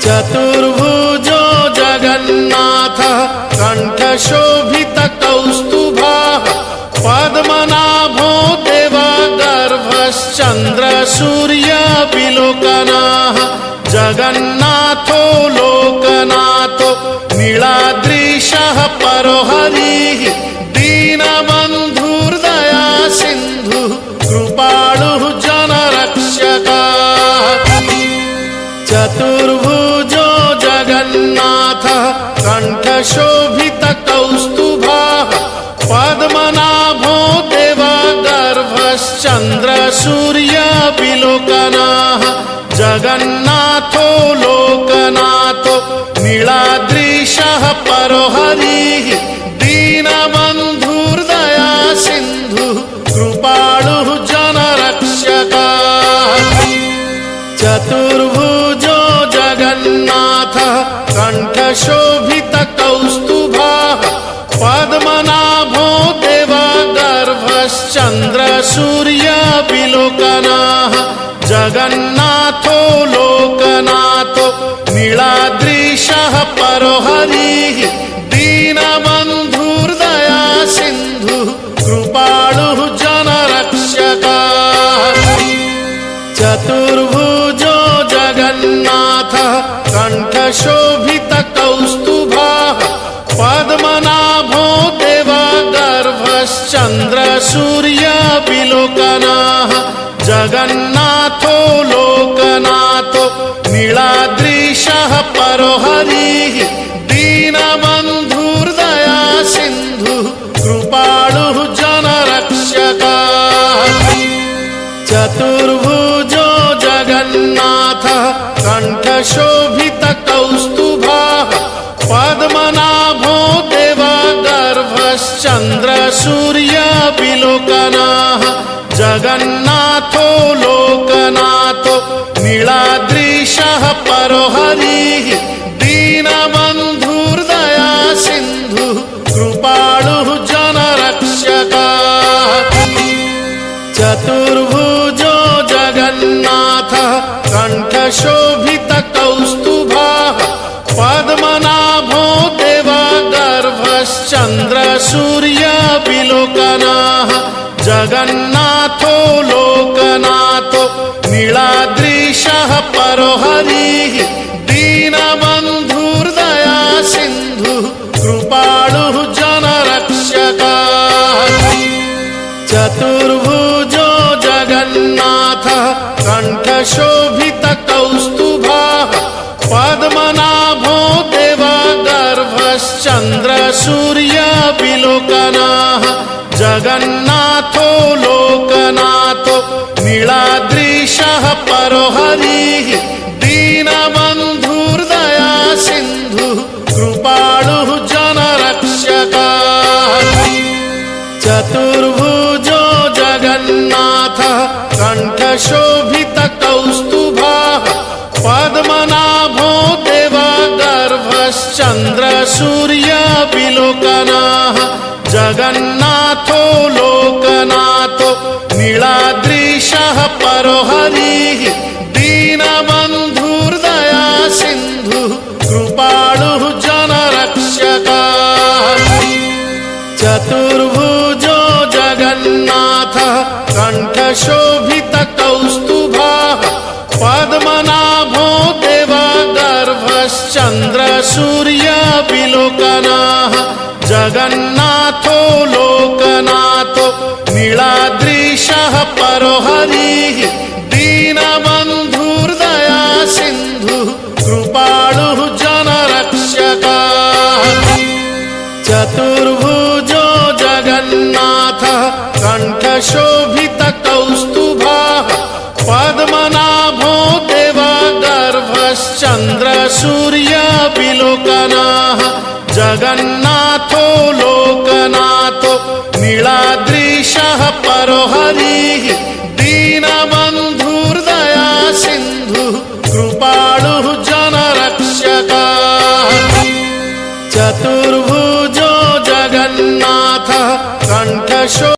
चतुर्भुजो जगन्नाथः कण्ठशोभितकौस्तुभः पद्मनाभो देवगर्भश्चन्द्रसूर्यविलोकनः जगन्नाथो लोकनाथो नीलाद्रीशः परो हरिः दीनबन्धुर्दया सिन्धुः कृपालुः जनरक्षकः। चतुर्भुजो जगन्नाथः कण्ठशोभितकौस्तुभः पद्मनाभो देवगर्भश्चन्द्रसूर्यविलोकनः जगन्नाथो लोकनाथो नीलाद्रीशः परो हरिः दीनबन्धुर्दया सिन्धुः कृपालुः जनरक्षकः। चतुर्भुजो जगन्नाथः कण्ठशोभितकौस्तुभः पद्मनाभो देवगर्भश्चन्द्रसूर्यविलोकनः जगन्नाथो लोकनाथो नीलाद्रीशः परो हरिः दीनबन्धुर्दया सिन्धुः कृपालुः जनरक्षकः। चतुर्भुजो जगन्नाथः कण्ठशोभितकौस्तुभः पद्मनाभो देवगर्भश्चन्द्रसूर्यविलोकनः जगन्नाथो लोकनाथो नीलाद्रीशः परो हरिः दीनबन्धुर्दया सिन्धुः कृपालुः जनरक्षकः। चतुर्भुजो जगन्नाथः कण्ठशोभितकौस्तुभः पद्मनाभो देवगर्भश्चन्द्रसूर्यविलोकनः जगन्नाथो लोकनाथो नीलाद्रीशः परो हरिः दीनबन्धुर्दया सिन्धुः कृपालुः जनरक्षकः। चतुर्भुजो जगन्नाथः कण्ठशोभितकौस्तुभः पद्मनाभो देवगर्भश्चन्द्रसूर्यविलोकनः जगन्नाथो लोकनाथो नीलाद्रीशः परो हरिः दीनबन्धुर्दया सिन्धुः कृपालुः जनरक्षकः। चतुर्भुजो जगन्नाथः कण्ठशोभितकौस्तुभः पद्मनाभो देवगर्भश्चन्द्रसूर्यविलोकनः जगन्नाथो लोकनाथो नीलाद्रीशः परो हरिः दीनबन्धुर्दया सिन्धुः कृपालुः जनरक्षकः। चतुर्भुजो जगन्नाथः कण्ठशोभितकौस्तुभः पद्मनाभो देवगर्भश्चन्द्रसूर्यविलोकनः जगन्नाथो लोकनाथो नीलाद्रीशः परो हरिः दीनबन्धुर्दया सिन्धुः कृपालुः जनरक्षकः। चतुर्भुजो जगन्नाथः कण्ठशोभितकौस्तुभः पद्मनाभो देवगर्भश्चन्द्रसूर्यविलोकनः जगन्नाथो लोकनाथो नीलाद्रीशः परो हरिः दीनबन्धुर्दया सिन्धुः कृपालुः जनरक्षकः। चतुर्भुजो जगन्नाथः कण्ठशोभितकौस्तुभः पद्मनाभो देवगर्भश्चन्द्रसूर्यविलोकनः जगन्नाथो लोकनाथो नीलाद्रीशः परो हरिः दीनबन्धुर्दया सिन्धुः कृपालुः जनरक्षकः। चतुर्भुजो जगन्नाथः कण्ठशो